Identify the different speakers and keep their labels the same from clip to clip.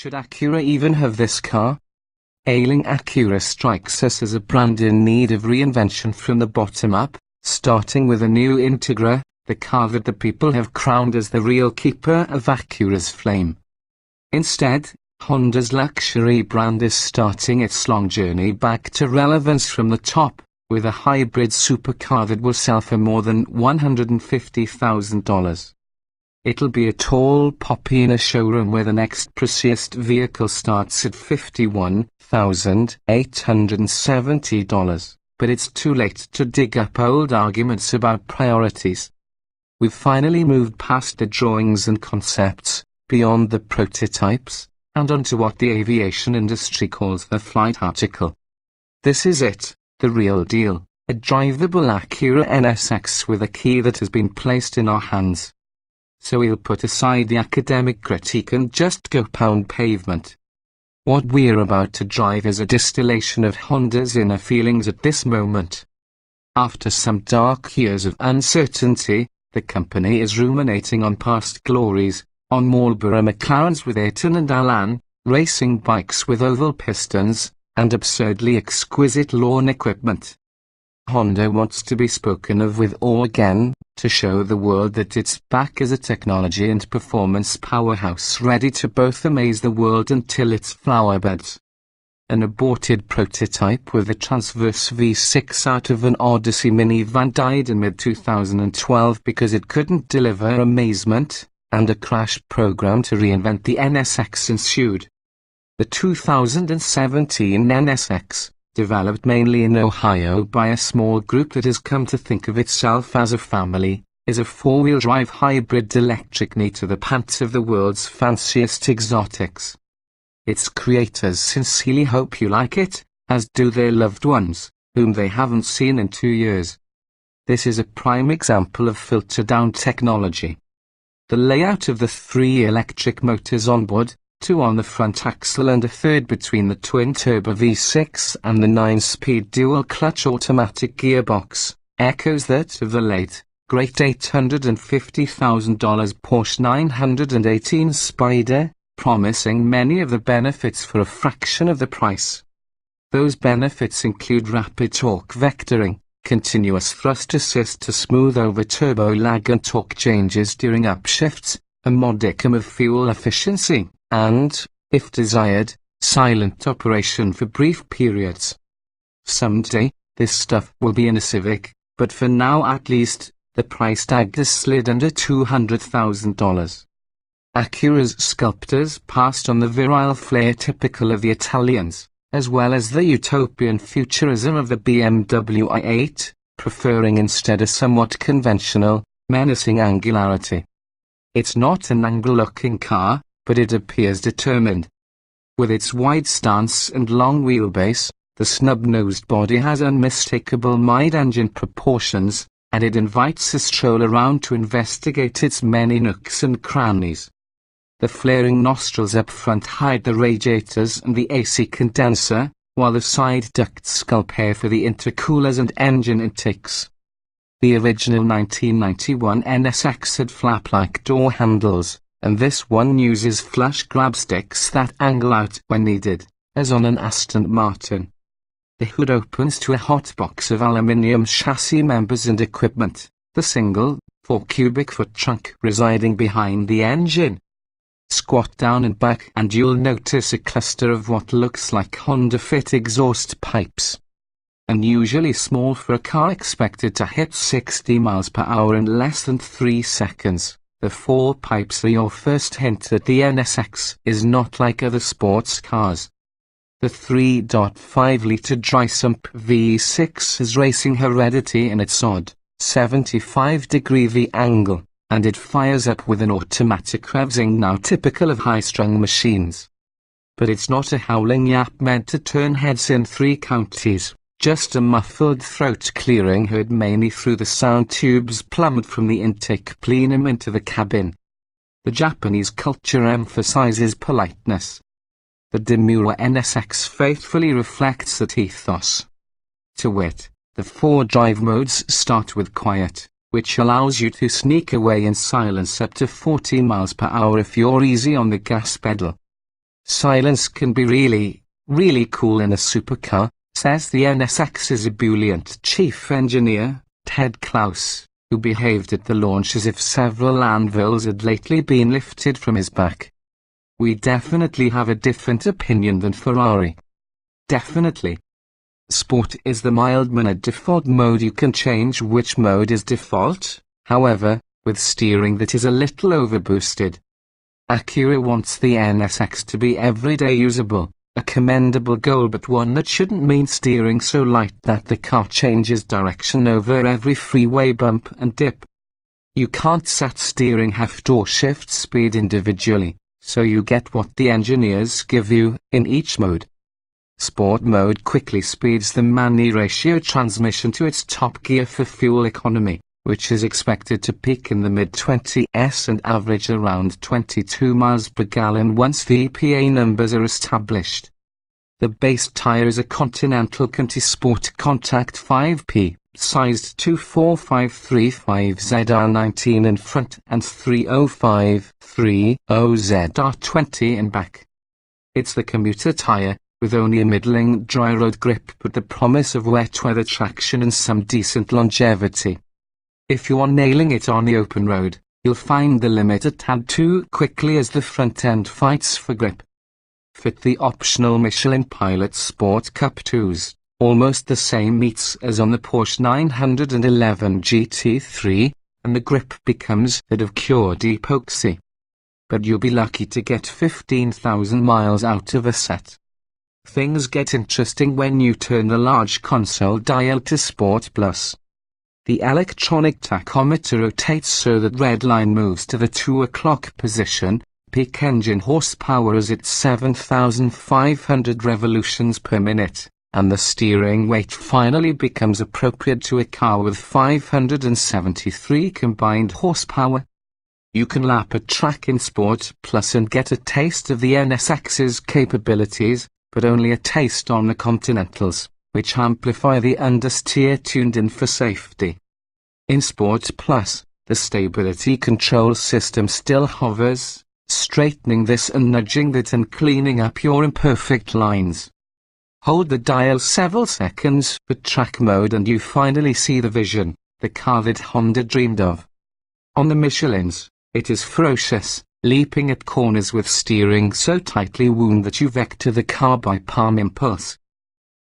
Speaker 1: Should Acura even have this car? Ailing Acura strikes us as a brand in need of reinvention from the bottom up, starting with a new Integra, the car that the people have crowned as the real keeper of Acura's flame. Instead, Honda's luxury brand is starting its long journey back to relevance from the top, with a hybrid supercar that will sell for more than $150,000. It'll be a tall poppy in a showroom where the next priciest vehicle starts at $51,870, but it's too late to dig up old arguments about priorities. We've finally moved past the drawings and concepts, beyond the prototypes, and onto what the aviation industry calls the flight article. This is it, the real deal, a drivable Acura NSX with a key that has been placed in our hands. So we'll put aside the academic critique and just go pound pavement. What we're about to drive is a distillation of Honda's inner feelings at this moment. After some dark years of uncertainty, the company is ruminating on past glories, on Marlboro McLarens with Ayrton and Alan, racing bikes with oval pistons, and absurdly exquisite lawn equipment. Honda wants to be spoken of with awe again, to show the world that it's back as a technology and performance powerhouse ready to both amaze the world and till its flowerbeds. An aborted prototype with a transverse V6 out of an Odyssey minivan died in mid-2012 because it couldn't deliver amazement, and a crash program to reinvent the NSX ensued. The 2017 NSX, developed mainly in Ohio by a small group that has come to think of itself as a family, is a four-wheel drive hybrid electric knee to the pants of the world's fanciest exotics. Its creators sincerely hope you like it, as do their loved ones, whom they haven't seen in 2 years. This is a prime example of filter-down technology. The layout of the 3 electric motors on board, 2 on the front axle and a third between the twin-turbo V6 and the 9-speed dual-clutch automatic gearbox, echoes that of the late, great $850,000 Porsche 918 Spyder, promising many of the benefits for a fraction of the price. Those benefits include rapid torque vectoring, continuous thrust assist to smooth over turbo lag and torque changes during upshifts, a modicum of fuel efficiency, and, if desired, silent operation for brief periods. Someday, this stuff will be in a Civic, but for now at least, the price tag has slid under $200,000. Acura's sculptors passed on the virile flair typical of the Italians, as well as the utopian futurism of the BMW i8, preferring instead a somewhat conventional, menacing angularity. It's not an angry-looking car, but it appears determined. With its wide stance and long wheelbase, the snub-nosed body has unmistakable mid-engine proportions, and it invites a stroll around to investigate its many nooks and crannies. The flaring nostrils up front hide the radiators and the AC condenser, while the side ducts sculpt air for the intercoolers and engine intakes. The original 1991 NSX had flap-like door handles, and this one uses flush grab sticks that angle out when needed, as on an Aston Martin. The hood opens to a hot box of aluminium chassis members and equipment, the single, 4-cubic-foot trunk residing behind the engine. Squat down and back and you'll notice a cluster of what looks like Honda-fit exhaust pipes. Unusually small for a car expected to hit 60 miles per hour in less than 3 seconds. The 4 pipes are your first hint that the NSX is not like other sports cars. The 3.5-litre dry-sump V6 has racing heredity in its odd, 75-degree V-angle, and it fires up with an automatic revsing now typical of high-strung machines. But it's not a howling yap meant to turn heads in 3 counties. Just a muffled throat-clearing heard mainly through the sound tubes plumbed from the intake plenum into the cabin. The Japanese culture emphasizes politeness. The demure NSX faithfully reflects that ethos. To wit, the 4 drive modes start with quiet, which allows you to sneak away in silence up to 40 miles per hour if you're easy on the gas pedal. Silence can be really cool in a supercar, says the NSX's ebullient chief engineer, Ted Klaus, who behaved at the launch as if several anvils had lately been lifted from his back. We definitely have a different opinion than Ferrari. Definitely. Sport is the mild-mannered default mode. You can change which mode is default, however, with steering that is a little overboosted. Acura wants the NSX to be everyday usable, a commendable goal but one that shouldn't mean steering so light that the car changes direction over every freeway bump and dip. You can't set steering heft or shift speed individually, so you get what the engineers give you in each mode. Sport mode quickly speeds the Manny ratio transmission to its top gear for fuel economy, which is expected to peak in the mid-20s and average around 22 miles per gallon once the EPA numbers are established. The base tire is a Continental Conti Sport Contact 5P, sized 24535ZR19 in front and 30530ZR20 in back. It's the commuter tire, with only a middling dry road grip but the promise of wet weather traction and some decent longevity. If you are nailing it on the open road, you'll find the limit a tad too quickly as the front end fights for grip. Fit the optional Michelin Pilot Sport Cup 2s, almost the same meats as on the Porsche 911 GT3, and the grip becomes that of cured epoxy. But you'll be lucky to get 15,000 miles out of a set. Things get interesting when you turn the large console dial to Sport Plus. The electronic tachometer rotates so that red line moves to the 2 o'clock position. Peak engine horsepower is at 7,500 revolutions per minute, and the steering weight finally becomes appropriate to a car with 573 combined horsepower. You can lap a track in Sport Plus and get a taste of the NSX's capabilities, but only a taste on the Continentals, which amplify the understeer tuned in for safety. In Sport Plus, the stability control system still hovers, straightening this and nudging that and cleaning up your imperfect lines. Hold the dial several seconds for track mode and you finally see the vision, the car that Honda dreamed of. On the Michelins, it is ferocious, leaping at corners with steering so tightly wound that you vector the car by palm impulse.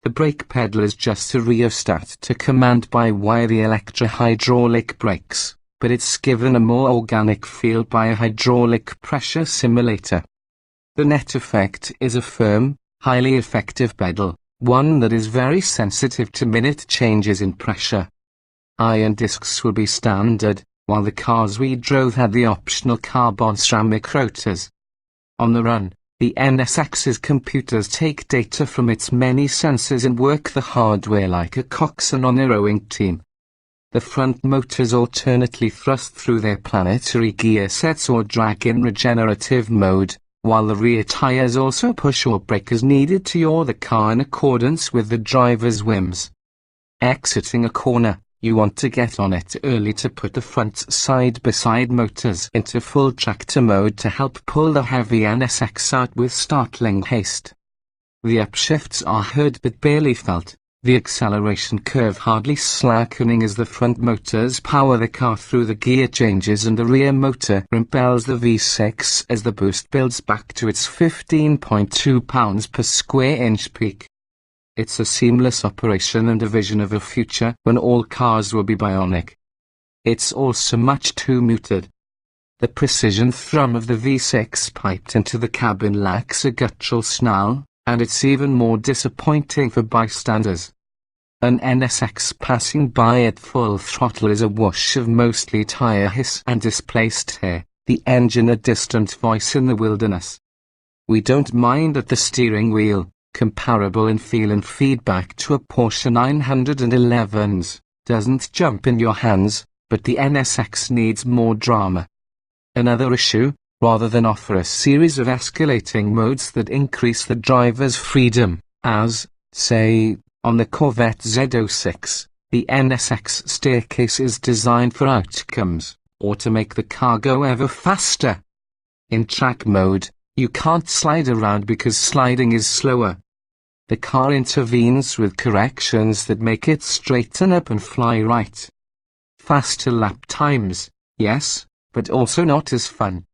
Speaker 1: The brake pedal is just a rheostat to command by wire the electro-hydraulic brakes, but it's given a more organic feel by a hydraulic pressure simulator. The net effect is a firm, highly effective pedal, one that is very sensitive to minute changes in pressure. Iron discs will be standard, while the cars we drove had the optional carbon ceramic rotors. On the run, the NSX's computers take data from its many sensors and work the hardware like a coxswain on a rowing team. The front motors alternately thrust through their planetary gear sets or drag in regenerative mode, while the rear tires also push or brake as needed to yaw the car in accordance with the driver's whims. Exiting a corner, you want to get on it early to put the front side-by-side motors into full tractor mode to help pull the heavy NSX out with startling haste. The upshifts are heard but barely felt, the acceleration curve hardly slackening as the front motors power the car through the gear changes and the rear motor impels the V6 as the boost builds back to its 15.2 pounds per square inch peak. It's a seamless operation and a vision of a future when all cars will be bionic. It's also much too muted. The precision thrum of the V6 piped into the cabin lacks a guttural snarl, and it's even more disappointing for bystanders. An NSX passing by at full throttle is a whoosh of mostly tire hiss and displaced air, the engine a distant voice in the wilderness. We don't mind at the steering wheel, comparable in feel and feedback to a Porsche 911's, doesn't jump in your hands, but the NSX needs more drama. Another issue, rather than offer a series of escalating modes that increase the driver's freedom, as, say, on the Corvette Z06, the NSX staircase is designed for outcomes, or to make the car go ever faster. In track mode, You can't slide around because sliding is slower. The car intervenes with corrections that make it straighten up and fly right. Faster lap times, yes, but also not as fun.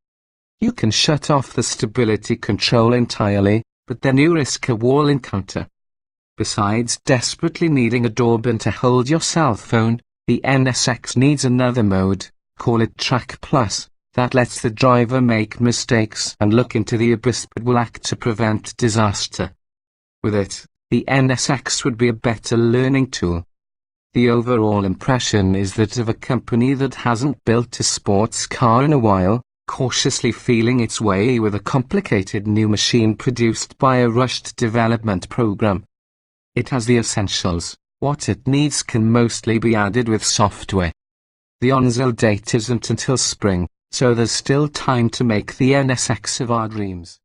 Speaker 1: You can shut off the stability control entirely, but then you risk a wall encounter. Besides desperately needing a doorbell to hold your cell phone, the NSX needs another mode, call it Track Plus, that lets the driver make mistakes and look into the abyss but will act to prevent disaster. With it, the NSX would be a better learning tool. The overall impression is that of a company that hasn't built a sports car in a while, cautiously feeling its way with a complicated new machine produced by a rushed development program. It has the essentials. What it needs can mostly be added with software. The on-sale date isn't until spring, so there's still time to make the NSX of our dreams.